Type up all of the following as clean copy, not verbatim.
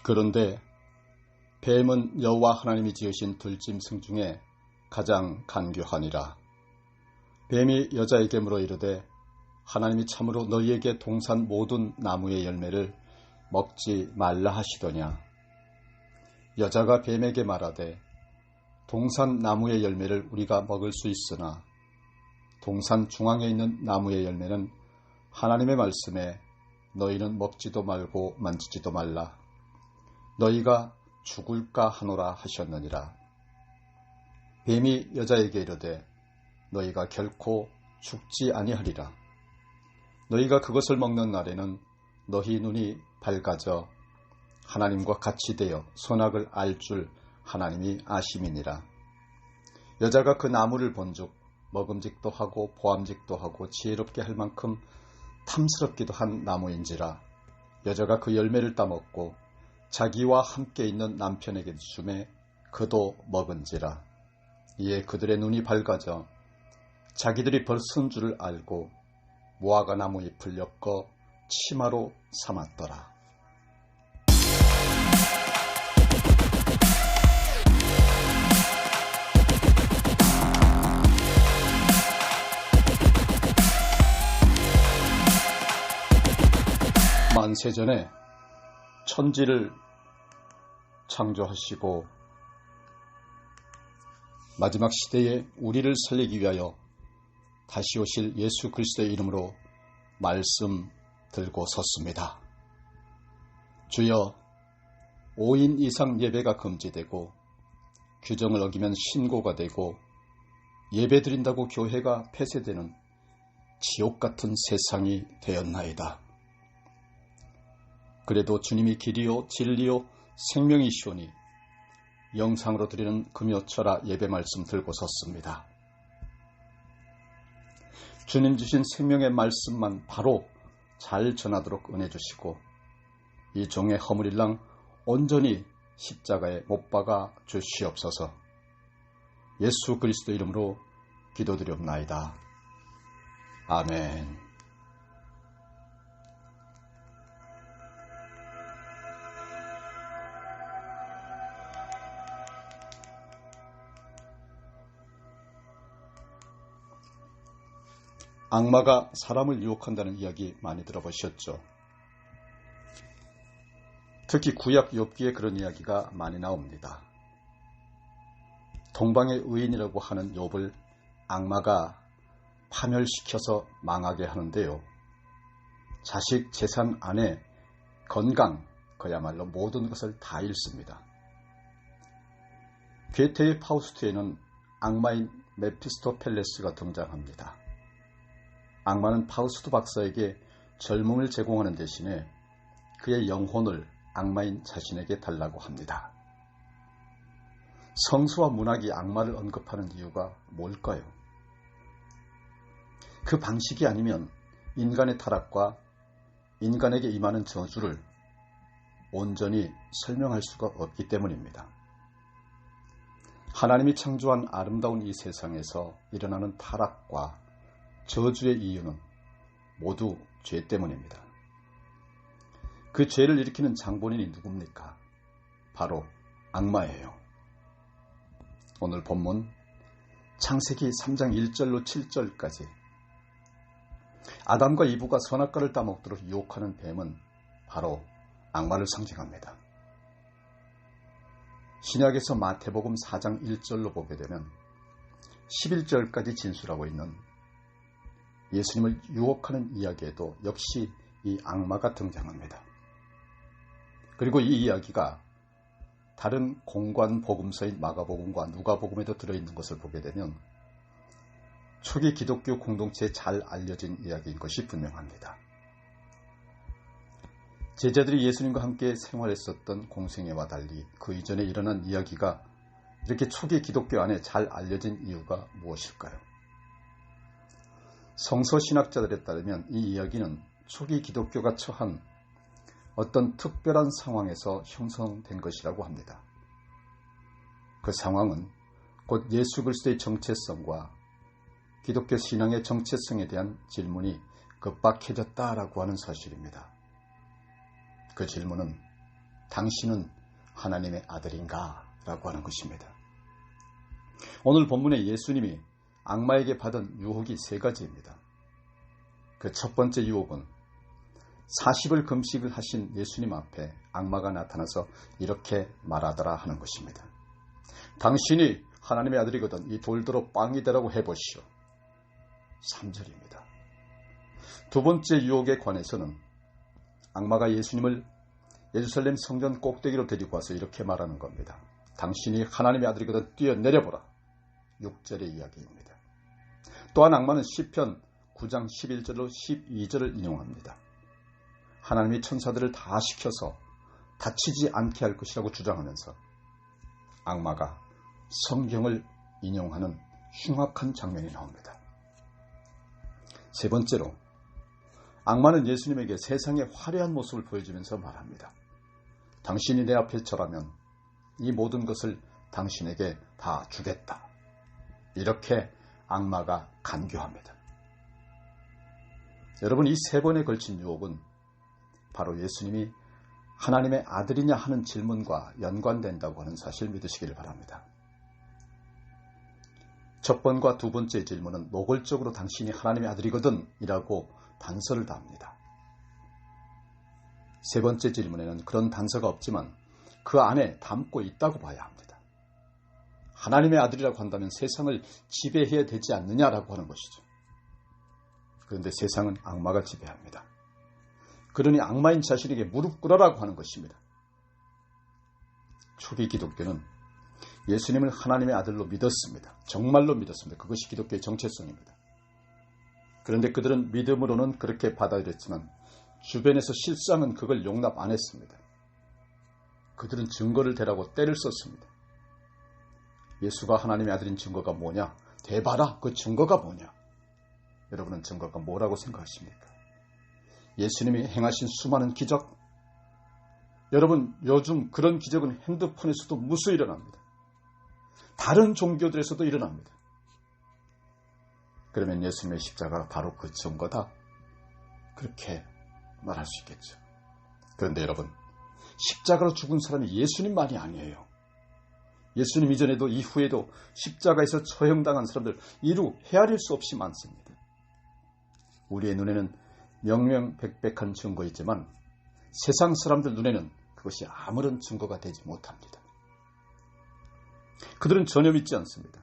그런데 뱀은 여호와 하나님이 지으신 들짐승 중에 가장 간교하니라. 뱀이 여자에게 물어 이르되 하나님이 참으로 너희에게 동산 모든 나무의 열매를 먹지 말라 하시더냐. 여자가 뱀에게 말하되 동산 나무의 열매를 우리가 먹을 수 있으나 동산 중앙에 있는 나무의 열매는 하나님의 말씀에 너희는 먹지도 말고 만지지도 말라. 너희가 죽을까 하노라 하셨느니라. 뱀이 여자에게 이르되 너희가 결코 죽지 아니하리라. 너희가 그것을 먹는 날에는 너희 눈이 밝아져 하나님과 같이 되어 선악을 알 줄 하나님이 아심이니라. 여자가 그 나무를 본즉 먹음직도 하고 보암직도 하고 지혜롭게 할 만큼 탐스럽기도 한 나무인지라. 여자가 그 열매를 따먹고 자기와 함께 있는 남편에게 주매 그도 먹은지라. 이에 그들의 눈이 밝아져 자기들이 벌쓴 줄을 알고 무화과 나무 잎을 엮어 치마로 삼았더라. 만세전에 천지를 창조하시고 마지막 시대에 우리를 살리기 위하여 다시 오실 예수 그리스도의 이름으로 말씀 들고 섰습니다. 주여, 5인 이상 예배가 금지되고 규정을 어기면 신고가 되고 예배 드린다고 교회가 폐쇄되는 지옥 같은 세상이 되었나이다. 그래도 주님이 길이요 진리요 생명이시오니 영상으로 드리는 금요철야 예배 말씀 들고 섰습니다. 주님 주신 생명의 말씀만 바로 잘 전하도록 은혜 주시고 이 종의 허물일랑 온전히 십자가에 못 박아 주시옵소서. 예수 그리스도 이름으로 기도드리옵나이다. 아멘. 악마가 사람을 유혹한다는 이야기 많이 들어보셨죠? 특히 구약 욥기에 그런 이야기가 많이 나옵니다. 동방의 의인이라고 하는 욥을 악마가 파멸시켜서 망하게 하는데요. 자식, 재산, 아내, 건강, 그야말로 모든 것을 다 잃습니다. 괴테의 파우스트에는 악마인 메피스토펠레스가 등장합니다. 악마는 파우스트 박사에게 젊음을 제공하는 대신에 그의 영혼을 악마인 자신에게 달라고 합니다. 성수와 문학이 악마를 언급하는 이유가 뭘까요? 그 방식이 아니면 인간의 타락과 인간에게 임하는 저주를 온전히 설명할 수가 없기 때문입니다. 하나님이 창조한 아름다운 이 세상에서 일어나는 타락과 저주의 이유는 모두 죄 때문입니다. 그 죄를 일으키는 장본인이 누굽니까? 바로 악마예요. 오늘 본문 창세기 3장 1절로 7절까지 아담과 이브가 선악과를 따먹도록 유혹하는 뱀은 바로 악마를 상징합니다. 신약에서 마태복음 4장 1절로 보게 되면 11절까지 진술하고 있는 예수님을 유혹하는 이야기에도 역시 이 악마가 등장합니다. 그리고 이 이야기가 다른 공관 복음서인 마가복음과 누가복음에도 들어있는 것을 보게 되면 초기 기독교 공동체에 잘 알려진 이야기인 것이 분명합니다. 제자들이 예수님과 함께 생활했었던 공생애와 달리 그 이전에 일어난 이야기가 이렇게 초기 기독교 안에 잘 알려진 이유가 무엇일까요? 성서신학자들에 따르면 이 이야기는 초기 기독교가 처한 어떤 특별한 상황에서 형성된 것이라고 합니다. 그 상황은 곧 예수 그리스도의 정체성과 기독교 신앙의 정체성에 대한 질문이 급박해졌다라고 하는 사실입니다. 그 질문은 당신은 하나님의 아들인가? 라고 하는 것입니다. 오늘 본문에 예수님이 악마에게 받은 유혹이 세 가지입니다. 그 첫 번째 유혹은 40일 금식을 하신 예수님 앞에 악마가 나타나서 이렇게 말하더라 하는 것입니다. 당신이 하나님의 아들이거든 이 돌더러 빵이 되라고 해보시오. 3절입니다. 두 번째 유혹에 관해서는 악마가 예수님을 예루살렘 성전 꼭대기로 데리고 와서 이렇게 말하는 겁니다. 당신이 하나님의 아들이거든 뛰어내려보라. 6절의 이야기입니다. 또한 악마는 시편 9장 11절로 12절을 인용합니다. 하나님이 천사들을 다 시켜서 다치지 않게 할 것이라고 주장하면서 악마가 성경을 인용하는 흉악한 장면이 나옵니다. 세 번째로 악마는 예수님에게 세상의 화려한 모습을 보여주면서 말합니다. 당신이 내 앞에 절하면 이 모든 것을 당신에게 다 주겠다. 이렇게 악마가 간교합니다. 여러분, 이 세 번에 걸친 유혹은 바로 예수님이 하나님의 아들이냐 하는 질문과 연관된다고 하는 사실 믿으시길 바랍니다. 첫 번과 두 번째 질문은 노골적으로 당신이 하나님의 아들이거든 이라고 단서를 답니다. 세 번째 질문에는 그런 단서가 없지만 그 안에 담고 있다고 봐야 합니다. 하나님의 아들이라고 한다면 세상을 지배해야 되지 않느냐라고 하는 것이죠. 그런데 세상은 악마가 지배합니다. 그러니 악마인 자신에게 무릎 꿇어라고 하는 것입니다. 초기 기독교는 예수님을 하나님의 아들로 믿었습니다. 정말로 믿었습니다. 그것이 기독교의 정체성입니다. 그런데 그들은 믿음으로는 그렇게 받아들였지만 주변에서 실상은 그걸 용납 안 했습니다. 그들은 증거를 대라고 떼를 썼습니다. 예수가 하나님의 아들인 증거가 뭐냐? 대봐라. 그 증거가 뭐냐? 여러분은 증거가 뭐라고 생각하십니까? 예수님이 행하신 수많은 기적? 여러분, 요즘 그런 기적은 핸드폰에서도 무수히 일어납니다. 다른 종교들에서도 일어납니다. 그러면 예수님의 십자가가 바로 그 증거다. 그렇게 말할 수 있겠죠. 그런데 여러분, 십자가로 죽은 사람이 예수님만이 아니에요. 예수님 이전에도 이후에도 십자가에서 처형당한 사람들 이루 헤아릴 수 없이 많습니다. 우리의 눈에는 명명백백한 증거이지만 세상 사람들 눈에는 그것이 아무런 증거가 되지 못합니다. 그들은 전혀 믿지 않습니다.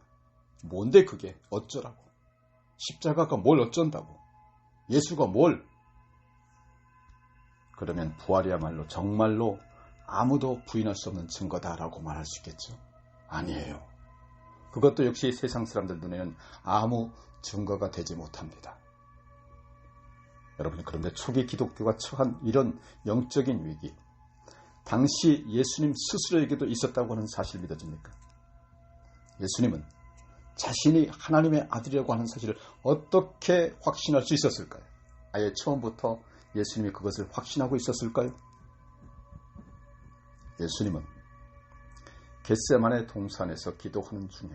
뭔데 그게 어쩌라고? 십자가가 뭘 어쩐다고? 예수가 뭘? 그러면 부활이야말로 정말로 아무도 부인할 수 없는 증거다라고 말할 수 있겠죠? 아니에요. 그것도 역시 세상 사람들 눈에는 아무 증거가 되지 못합니다. 여러분, 그런데 초기 기독교가 처한 이런 영적인 위기, 당시 예수님 스스로에게도 있었다고 하는 사실 믿어집니까? 예수님은 자신이 하나님의 아들이라고 하는 사실을 어떻게 확신할 수 있었을까요? 아예 처음부터 예수님이 그것을 확신하고 있었을까요? 예수님은 겟세마네 동산에서 기도하는 중에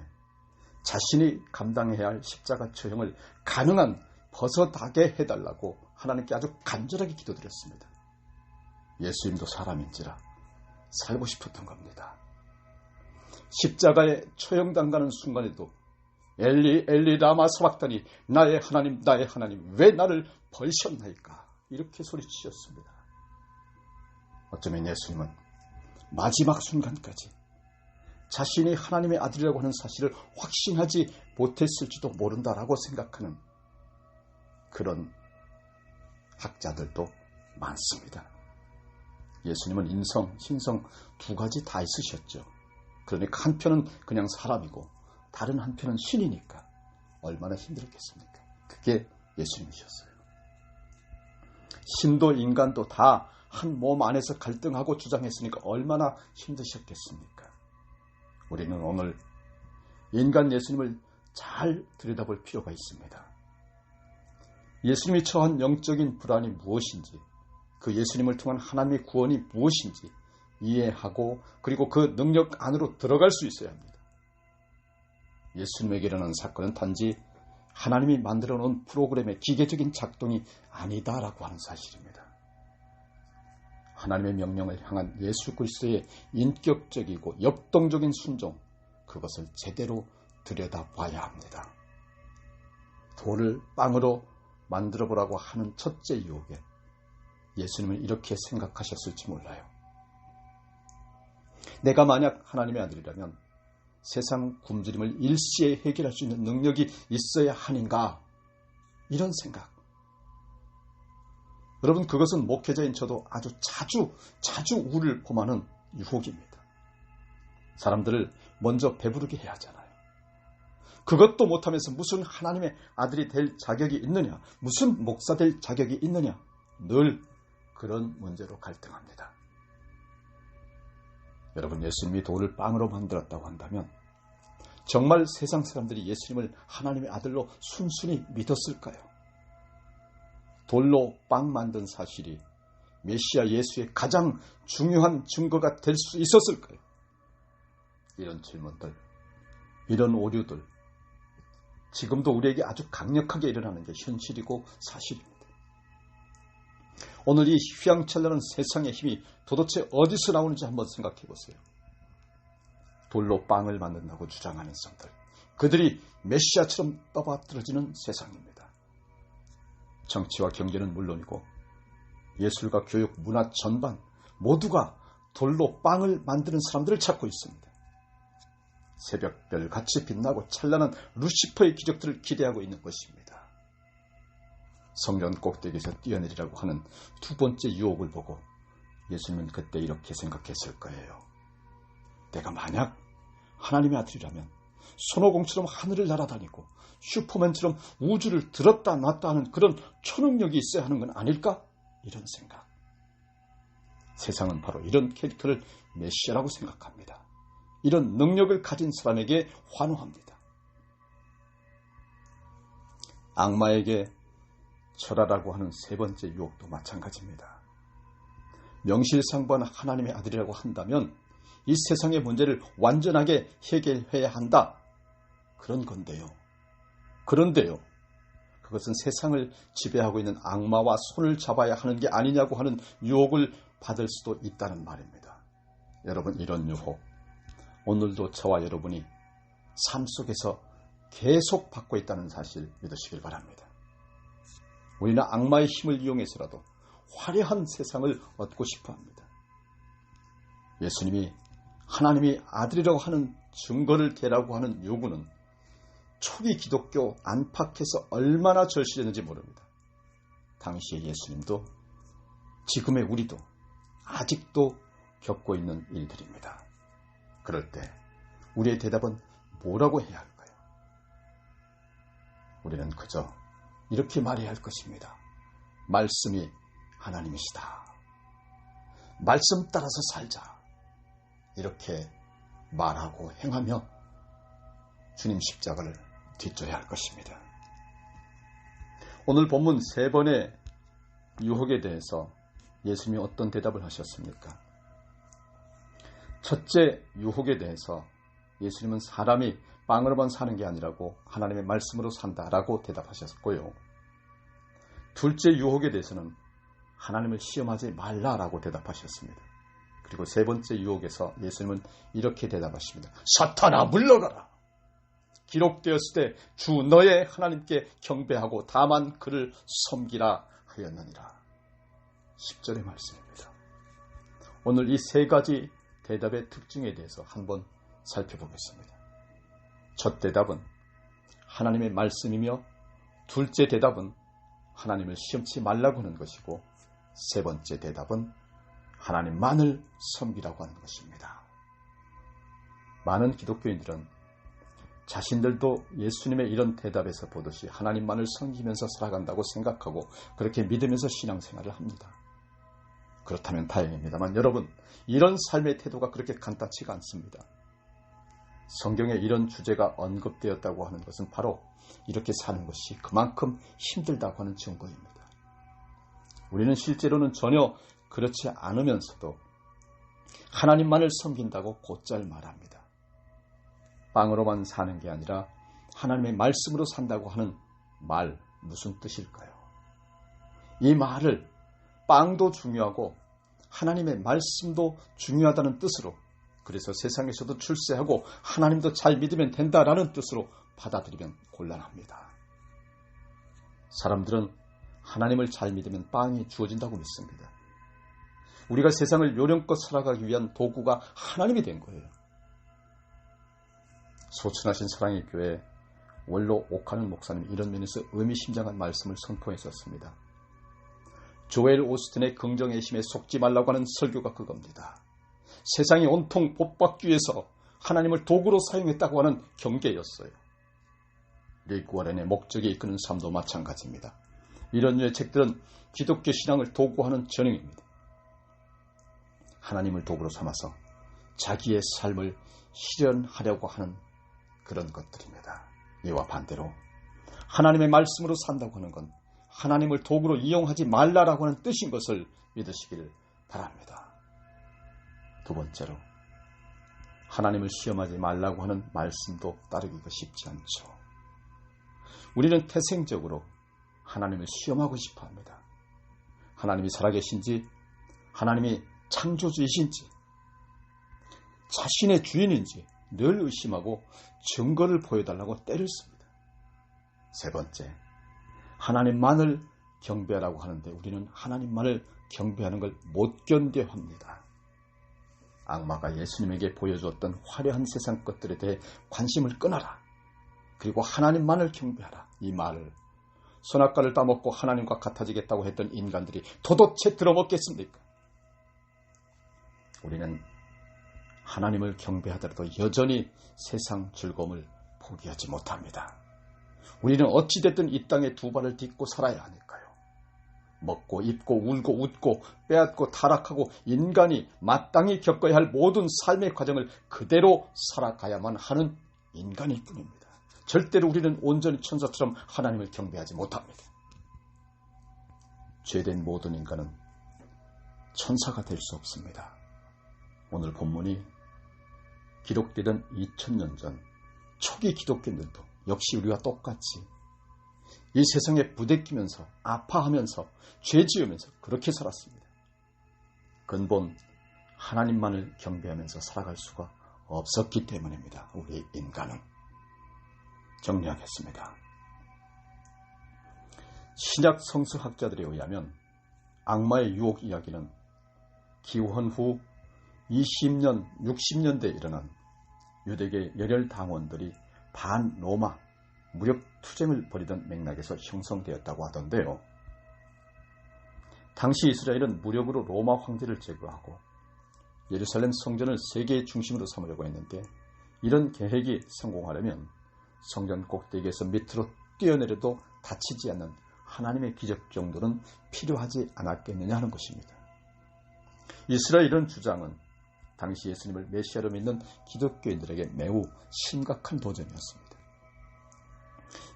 자신이 감당해야 할 십자가 처형을 가능한 벗어나게 해달라고 하나님께 아주 간절하게 기도드렸습니다. 예수님도 사람인지라 살고 싶었던 겁니다. 십자가에 처형당하는 순간에도 엘리 엘리 라마 사박다니 나의 하나님 왜 나를 버리셨나이까 이렇게 소리치셨습니다. 어쩌면 예수님은 마지막 순간까지 자신이 하나님의 아들이라고 하는 사실을 확신하지 못했을지도 모른다라고 생각하는 그런 학자들도 많습니다. 예수님은 인성, 신성 두 가지 다 있으셨죠. 그러니까 한편은 그냥 사람이고 다른 한편은 신이니까 얼마나 힘들었겠습니까? 그게 예수님이셨어요. 신도 인간도 다 한 몸 안에서 갈등하고 주장했으니까 얼마나 힘드셨겠습니까? 우리는 오늘 인간 예수님을 잘 들여다볼 필요가 있습니다. 예수님이 처한 영적인 불안이 무엇인지, 그 예수님을 통한 하나님의 구원이 무엇인지 이해하고 그리고 그 능력 안으로 들어갈 수 있어야 합니다. 예수님에게 일어난 사건은 단지 하나님이 만들어 놓은 프로그램의 기계적인 작동이 아니다라고 하는 사실입니다. 하나님의 명령을 향한 예수 그리스도의 인격적이고 역동적인 순종, 그것을 제대로 들여다봐야 합니다. 돌을 빵으로 만들어보라고 하는 첫째 유혹에 예수님은 이렇게 생각하셨을지 몰라요. 내가 만약 하나님의 아들이라면 세상 굶주림을 일시에 해결할 수 있는 능력이 있어야 하는가, 이런 생각. 여러분, 그것은 목회자인 저도 아주 자주 우리를 범하는 유혹입니다. 사람들을 먼저 배부르게 해야 하잖아요. 그것도 못하면서 무슨 하나님의 아들이 될 자격이 있느냐, 무슨 목사 될 자격이 있느냐, 늘 그런 문제로 갈등합니다. 여러분, 예수님이 돌을 빵으로 만들었다고 한다면 정말 세상 사람들이 예수님을 하나님의 아들로 순순히 믿었을까요? 돌로 빵 만든 사실이 메시아 예수의 가장 중요한 증거가 될 수 있었을까요? 이런 질문들, 이런 오류들, 지금도 우리에게 아주 강력하게 일어나는 게 현실이고 사실입니다. 오늘 이 휘황찬란한 세상의 힘이 도대체 어디서 나오는지 한번 생각해 보세요. 돌로 빵을 만든다고 주장하는 사람들, 그들이 메시아처럼 떠받들어지는 세상입니다. 정치와 경제는 물론이고 예술과 교육, 문화 전반 모두가 돌로 빵을 만드는 사람들을 찾고 있습니다. 새벽별 같이 빛나고 찬란한 루시퍼의 기적들을 기대하고 있는 것입니다. 성전 꼭대기에서 뛰어내리라고 하는 두 번째 유혹을 보고 예수님은 그때 이렇게 생각했을 거예요. 내가 만약 하나님의 아들이라면 손오공처럼 하늘을 날아다니고 슈퍼맨처럼 우주를 들었다 놨다 하는 그런 초능력이 있어야 하는 건 아닐까? 이런 생각. 세상은 바로 이런 캐릭터를 메시아라고 생각합니다. 이런 능력을 가진 사람에게 환호합니다. 악마에게 절하라고 하는 세 번째 유혹도 마찬가지입니다. 명실상부한 하나님의 아들이라고 한다면 이 세상의 문제를 완전하게 해결해야 한다, 그런 건데요. 그런데요, 그것은 세상을 지배하고 있는 악마와 손을 잡아야 하는 게 아니냐고 하는 유혹을 받을 수도 있다는 말입니다. 여러분, 이런 유혹 오늘도 저와 여러분이 삶 속에서 계속 받고 있다는 사실 믿으시길 바랍니다. 우리는 악마의 힘을 이용해서라도 화려한 세상을 얻고 싶어 합니다. 예수님이 하나님이 아들이라고 하는 증거를 대라고 하는 요구는 초기 기독교 안팎에서 얼마나 절실했는지 모릅니다. 당시의 예수님도 지금의 우리도 아직도 겪고 있는 일들입니다. 그럴 때 우리의 대답은 뭐라고 해야 할까요? 우리는 그저 이렇게 말해야 할 것입니다. 말씀이 하나님이시다. 말씀 따라서 살자. 이렇게 말하고 행하며 주님 십자가를 뒤져야 할 것입니다. 오늘 본문 세 번의 유혹에 대해서 예수님이 어떤 대답을 하셨습니까? 첫째 유혹에 대해서 예수님은 사람이 빵으로만 사는 게 아니라고 하나님의 말씀으로 산다라고 대답하셨고요. 둘째 유혹에 대해서는 하나님을 시험하지 말라라고 대답하셨습니다. 그리고 세 번째 유혹에서 예수님은 이렇게 대답하십니다. 사탄아, 물러가라. 기록되었을 때 주 너의 하나님께 경배하고 다만 그를 섬기라 하였느니라. 10절의 말씀입니다. 오늘 이 세 가지 대답의 특징에 대해서 한번 살펴보겠습니다. 첫 대답은 하나님의 말씀이며 둘째 대답은 하나님을 시험치 말라고 하는 것이고 세 번째 대답은 하나님만을 섬기라고 하는 것입니다. 많은 기독교인들은 자신들도 예수님의 이런 대답에서 보듯이 하나님만을 섬기면서 살아간다고 생각하고 그렇게 믿으면서 신앙생활을 합니다. 그렇다면 다행입니다만 여러분, 이런 삶의 태도가 그렇게 간단치가 않습니다. 성경에 이런 주제가 언급되었다고 하는 것은 바로 이렇게 사는 것이 그만큼 힘들다고 하는 증거입니다. 우리는 실제로는 전혀 그렇지 않으면서도 하나님만을 섬긴다고 곧잘 말합니다. 빵으로만 사는 게 아니라 하나님의 말씀으로 산다고 하는 말, 무슨 뜻일까요? 이 말을 빵도 중요하고 하나님의 말씀도 중요하다는 뜻으로, 그래서 세상에서도 출세하고 하나님도 잘 믿으면 된다라는 뜻으로 받아들이면 곤란합니다. 사람들은 하나님을 잘 믿으면 빵이 주어진다고 믿습니다. 우리가 세상을 요령껏 살아가기 위한 도구가 하나님이 된 거예요. 소천하신 사랑의 교회 원로 옥하는 목사님 이런 면에서 의미심장한 말씀을 선포했었습니다. 조엘 오스틴의 긍정애심에 속지 말라고 하는 설교가 그겁니다. 세상이 온통 복받기 위해서 하나님을 도구로 사용했다고 하는 경계였어요. 리크 워렌의 목적에 이끄는 삶도 마찬가지입니다. 이런 류의 책들은 기독교 신앙을 도구하는 전형입니다. 하나님을 도구로 삼아서 자기의 삶을 실현하려고 하는 그런 것들입니다. 이와 반대로 하나님의 말씀으로 산다고 하는 건 하나님을 도구로 이용하지 말라라고 하는 뜻인 것을 믿으시길 바랍니다. 두 번째로 하나님을 시험하지 말라고 하는 말씀도 따르기가 쉽지 않죠. 우리는 태생적으로 하나님을 시험하고 싶어 합니다. 하나님이 살아계신지, 하나님이 창조주이신지, 자신의 주인인지 늘 의심하고 증거를 보여달라고 때를 씁니다. 세 번째, 하나님만을 경배하라고 하는데 우리는 하나님만을 경배하는 걸 못 견뎌 합니다. 악마가 예수님에게 보여주었던 화려한 세상 것들에 대해 관심을 끊어라. 그리고 하나님만을 경배하라. 이 말을 선악과를 따먹고 하나님과 같아지겠다고 했던 인간들이 도대체 들어먹겠습니까? 우리는 하나님을 경배하더라도 여전히 세상 즐거움을 포기하지 못합니다. 우리는 어찌됐든 이 땅에 두 발을 딛고 살아야 하니까요. 먹고 입고 울고 웃고 빼앗고 타락하고 인간이 마땅히 겪어야 할 모든 삶의 과정을 그대로 살아가야만 하는 인간일 뿐입니다. 절대로 우리는 온전히 천사처럼 하나님을 경배하지 못합니다. 죄된 모든 인간은 천사가 될 수 없습니다. 오늘 본문이 기록되던 2000년 전 초기 기독교인들도 역시 우리와 똑같이 이 세상에 부대끼면서 아파하면서 죄지으면서 그렇게 살았습니다. 근본 하나님만을 경배하면서 살아갈 수가 없었기 때문입니다. 우리 인간은. 정리하겠습니다. 신약 성서학자들에 의하면 악마의 유혹 이야기는 기원 후 20년, 60년대에 일어난 유대계 열혈 당원들이 반로마 무력 투쟁을 벌이던 맥락에서 형성되었다고 하던데요. 당시 이스라엘은 무력으로 로마 황제를 제거하고 예루살렘 성전을 세계의 중심으로 삼으려고 했는데 이런 계획이 성공하려면 성전 꼭대기에서 밑으로 뛰어내려도 다치지 않는 하나님의 기적 정도는 필요하지 않았겠느냐 하는 것입니다. 이스라엘은 주장은 당시 예수님을 메시아로 믿는 기독교인들에게 매우 심각한 도전이었습니다.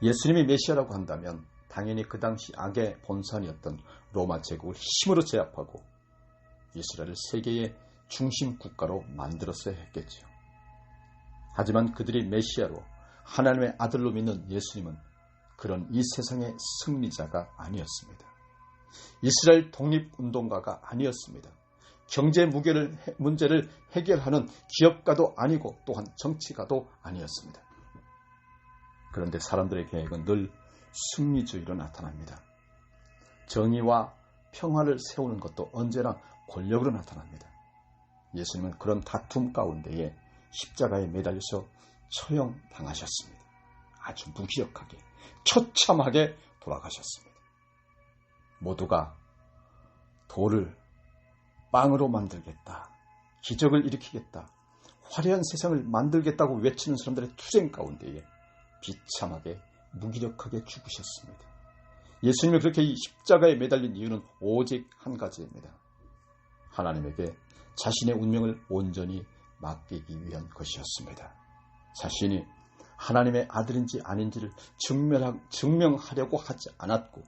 예수님이 메시아라고 한다면 당연히 그 당시 악의 본산이었던 로마 제국을 힘으로 제압하고 이스라엘을 세계의 중심 국가로 만들었어야 했겠죠. 하지만 그들이 메시아로 하나님의 아들로 믿는 예수님은 그런 이 세상의 승리자가 아니었습니다. 이스라엘 독립운동가가 아니었습니다. 경제 문제를 해결하는 기업가도 아니고 또한 정치가도 아니었습니다. 그런데 사람들의 계획은 늘 승리주의로 나타납니다. 정의와 평화를 세우는 것도 언제나 권력으로 나타납니다. 예수님은 그런 다툼 가운데에 십자가에 매달려서 처형당하셨습니다. 아주 무기력하게, 처참하게 돌아가셨습니다. 모두가 돌을 빵으로 만들겠다, 기적을 일으키겠다, 화려한 세상을 만들겠다고 외치는 사람들의 투쟁 가운데에 비참하게 무기력하게 죽으셨습니다. 예수님이 그렇게 이 십자가에 매달린 이유는 오직 한 가지입니다. 하나님에게 자신의 운명을 온전히 맡기기 위한 것이었습니다. 자신이 하나님의 아들인지 아닌지를 증명하려고 하지 않았고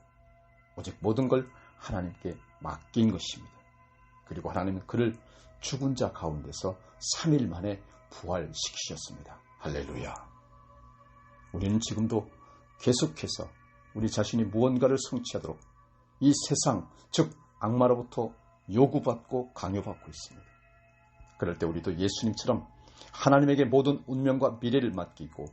오직 모든 걸 하나님께 맡긴 것입니다. 그리고 하나님은 그를 죽은 자 가운데서 3일 만에 부활시키셨습니다. 할렐루야. 우리는 지금도 계속해서 우리 자신이 무언가를 성취하도록 이 세상, 즉 악마로부터 요구받고 강요받고 있습니다. 그럴 때 우리도 예수님처럼 하나님에게 모든 운명과 미래를 맡기고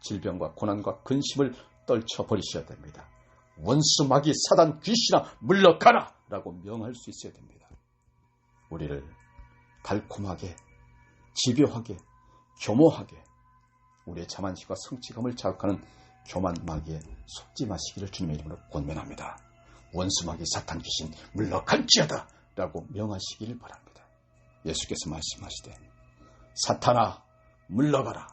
질병과 고난과 근심을 떨쳐버리셔야 됩니다. 원수 마귀 사단 귀신아 물러가라 라고 명할 수 있어야 됩니다. 우리를 달콤하게 집요하게 교모하게 우리의 자만심과 성취감을 자극하는 교만 마귀에 속지 마시기를 주님의 이름으로 권면합니다. 원수 마귀 사탄 귀신 물러갈지어다 라고 명하시기를 바랍니다. 예수께서 말씀하시되 사탄아 물러가라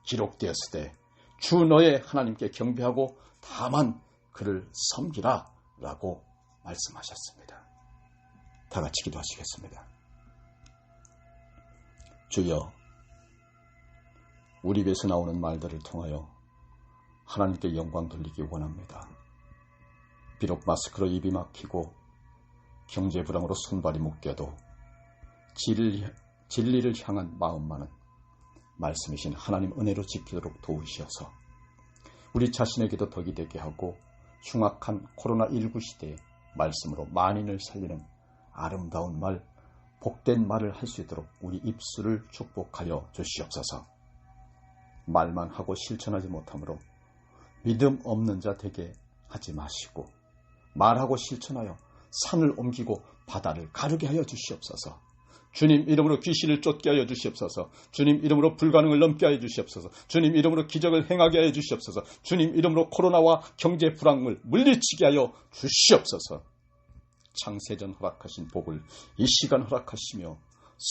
기록되었을 때 주 너의 하나님께 경배하고 다만 그를 섬기라 라고 말씀하셨습니다. 다 같이 기도하시겠습니다. 주여, 우리 입에서 나오는 말들을 통하여 하나님께 영광 돌리기 원합니다. 비록 마스크로 입이 막히고 경제 불황으로 손발이 묶여도 진리를 향한 마음만은 말씀이신 하나님 은혜로 지키도록 도우시어서 우리 자신에게도 덕이 되게 하고 흉악한 코로나19 시대에 말씀으로 만인을 살리는 아름다운 말, 복된 말을 할 수 있도록 우리 입술을 축복하여 주시옵소서. 말만 하고 실천하지 못하므로 믿음 없는 자 되게 하지 마시고 말하고 실천하여 산을 옮기고 바다를 가르게 하여 주시옵소서. 주님 이름으로 귀신을 쫓게 하여 주시옵소서. 주님 이름으로 불가능을 넘게 하여 주시옵소서. 주님 이름으로 기적을 행하게 하여 주시옵소서. 주님 이름으로 코로나와 경제 불황을 물리치게 하여 주시옵소서. 창세전 허락하신 복을 이 시간 허락하시며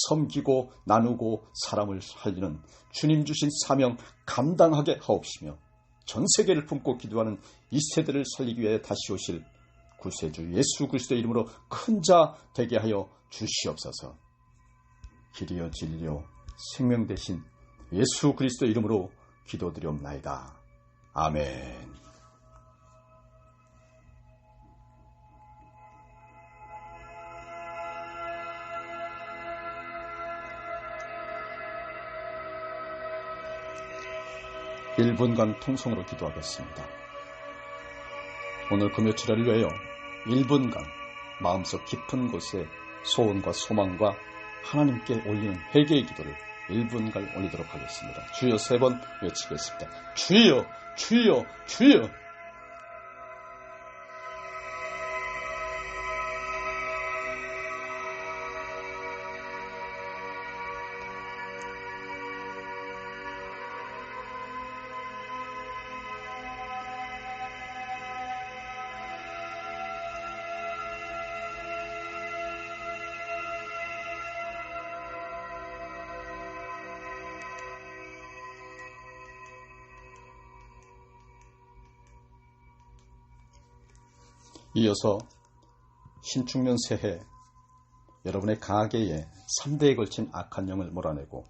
섬기고 나누고 사람을 살리는 주님 주신 사명 감당하게 하옵시며 전 세계를 품고 기도하는 이 세대를 살리기 위해 다시 오실 구세주 예수 그리스도의 이름으로 큰 자 되게 하여 주시옵소서. 길이요 진리요 생명 되신 예수 그리스도의 이름으로 기도드리옵나이다. 아멘. (1분간) 통성으로 기도하겠습니다. 오늘 금요칠을 위하여 1분간 마음속 깊은 곳에 소원과 소망과 하나님께 올리는 회개의 기도를 1분간 올리도록 하겠습니다. 주여 3번 외치겠습니다. 주여 주여 주여. 이어서 신축년 새해 여러분의 가계에 3대에 걸친 악한 영을 몰아내고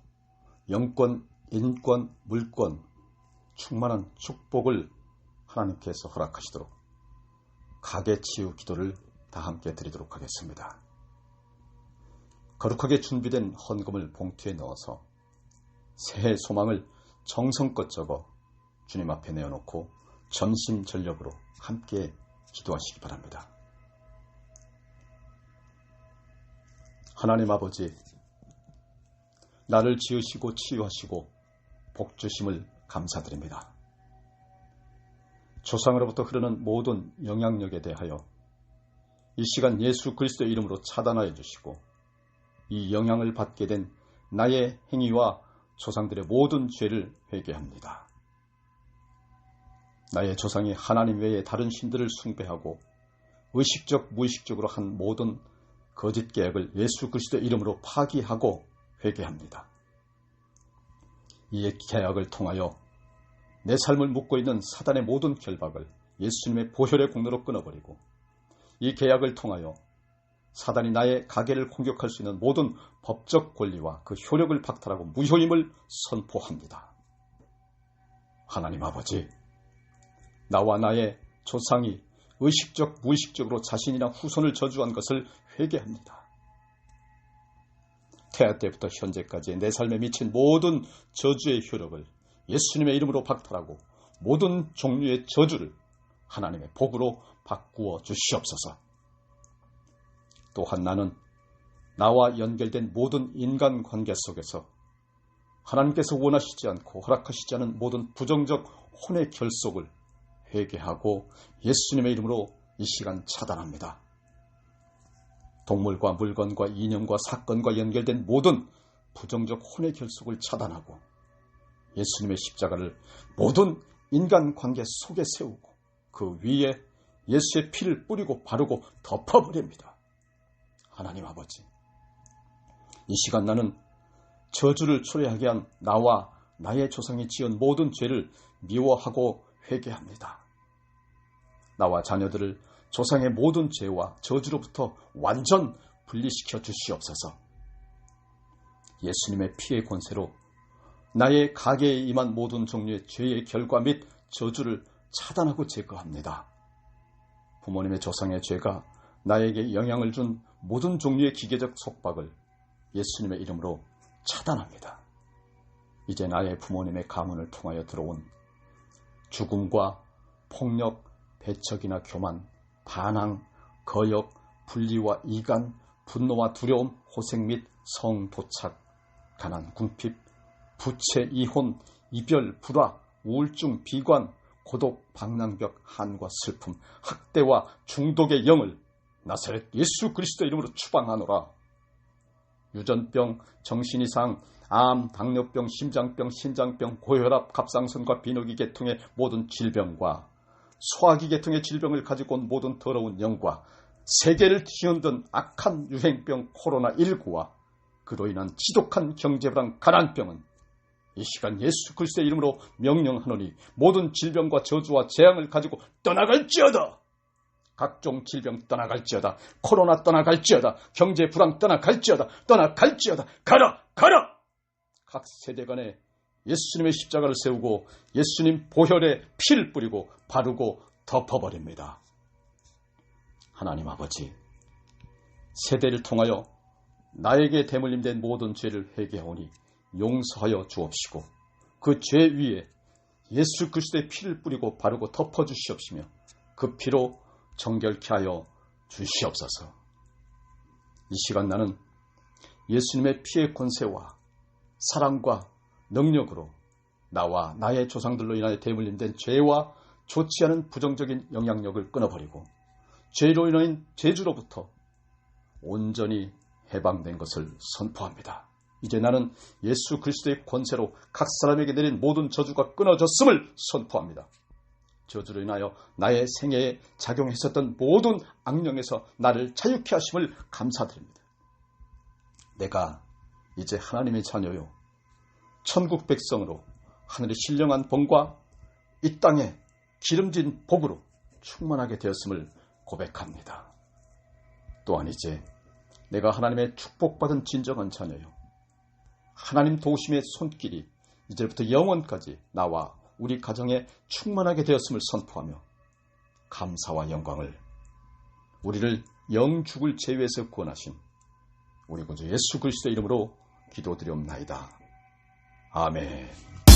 영권, 인권, 물권 충만한 축복을 하나님께서 허락하시도록 가계 치유 기도를 다 함께 드리도록 하겠습니다. 거룩하게 준비된 헌금을 봉투에 넣어서 새해 소망을 정성껏 적어 주님 앞에 내어놓고 전심전력으로 함께 기도하시기 바랍니다. 하나님 아버지, 나를 지으시고 치유하시고 복주심을 감사드립니다. 조상으로부터 흐르는 모든 영향력에 대하여 이 시간 예수 그리스도의 이름으로 차단하여 주시고 이 영향을 받게 된 나의 행위와 조상들의 모든 죄를 회개합니다. 나의 조상이 하나님 외에 다른 신들을 숭배하고 의식적 무의식적으로 한 모든 거짓 계획을 예수 그리스도의 이름으로 파기하고 회개합니다. 이 계약을 통하여 내 삶을 묶고 있는 사단의 모든 결박을 예수님의 보혈의 공로로 끊어버리고 이 계약을 통하여 사단이 나의 가계를 공격할 수 있는 모든 법적 권리와 그 효력을 박탈하고 무효임을 선포합니다. 하나님 아버지, 나와 나의 조상이 의식적 무의식적으로 자신이나 후손을 저주한 것을 회개합니다. 태아 때부터 현재까지 내 삶에 미친 모든 저주의 효력을 예수님의 이름으로 박탈하고 모든 종류의 저주를 하나님의 복으로 바꾸어 주시옵소서. 또한 나는 나와 연결된 모든 인간관계 속에서 하나님께서 원하시지 않고 허락하시지 않은 모든 부정적 혼의 결속을 회개하고 예수님의 이름으로 이 시간 차단합니다. 동물과 물건과 이념과 사건과 연결된 모든 부정적 혼의 결속을 차단하고 예수님의 십자가를 모든 인간관계 속에 세우고 그 위에 예수의 피를 뿌리고 바르고 덮어버립니다. 하나님 아버지, 이 시간 나는 저주를 초래하게 한 나와 나의 조상이 지은 모든 죄를 미워하고 회개합니다. 나와 자녀들을 조상의 모든 죄와 저주로부터 완전 분리시켜 주시옵소서. 예수님의 피의 권세로 나의 가게에 임한 모든 종류의 죄의 결과 및 저주를 차단하고 제거합니다. 부모님의 조상의 죄가 나에게 영향을 준 모든 종류의 기계적 속박을 예수님의 이름으로 차단합니다. 이제 나의 부모님의 가문을 통하여 들어온 죽음과 폭력, 배척이나 교만, 반항, 거역, 분리와 이간, 분노와 두려움, 호생 및 성도착, 가난, 궁핍, 부채, 이혼, 이별, 불화, 우울증, 비관, 고독, 방랑벽, 한과 슬픔, 학대와 중독의 영을 나사렛 예수 그리스도의 이름으로 추방하노라. 유전병, 정신이상, 암, 당뇨병, 심장병, 신장병, 고혈압, 갑상선과 비뇨기 계통의 모든 질병과 소화기 계통의 질병을 가지고 온 모든 더러운 영과 세계를 뒤흔든 악한 유행병 코로나19와 그로 인한 지독한 경제불안 가난병은 이 시간 예수 그리스도의 이름으로 명령하노니 모든 질병과 저주와 재앙을 가지고 떠나갈지어다. 각종 질병 떠나갈지어다. 코로나 떠나갈지어다. 경제불안 떠나갈지어다. 떠나갈지어다. 가라! 가라! 각 세대 간에 예수님의 십자가를 세우고 예수님 보혈에 피를 뿌리고 바르고 덮어버립니다. 하나님 아버지, 세대를 통하여 나에게 대물림된 모든 죄를 회개하오니 용서하여 주옵시고 그 죄 위에 예수 그리스도의 피를 뿌리고 바르고 덮어주시옵시며 그 피로 정결케 하여 주시옵소서. 이 시간 나는 예수님의 피의 권세와 사랑과 능력으로 나와 나의 조상들로 인하여 대물림된 죄와 좋지 않은 부정적인 영향력을 끊어버리고 죄로 인한 죄주로부터 온전히 해방된 것을 선포합니다. 이제 나는 예수 그리스도의 권세로 각 사람에게 내린 모든 저주가 끊어졌음을 선포합니다. 저주로 인하여 나의 생애에 작용했었던 모든 악령에서 나를 자유케 하심을 감사드립니다. 내가 이제 하나님의 자녀요, 천국 백성으로 하늘의 신령한 본과 이 땅에 기름진 복으로 충만하게 되었음을 고백합니다. 또한 이제 내가 하나님의 축복받은 진정한 자녀요, 하나님 도우심의 손길이 이제부터 영원까지 나와 우리 가정에 충만하게 되었음을 선포하며 감사와 영광을 우리를 영죽을 제외해서 구원하신 우리 구주 예수 그리스도의 이름으로 기도드리옵나이다. 아멘.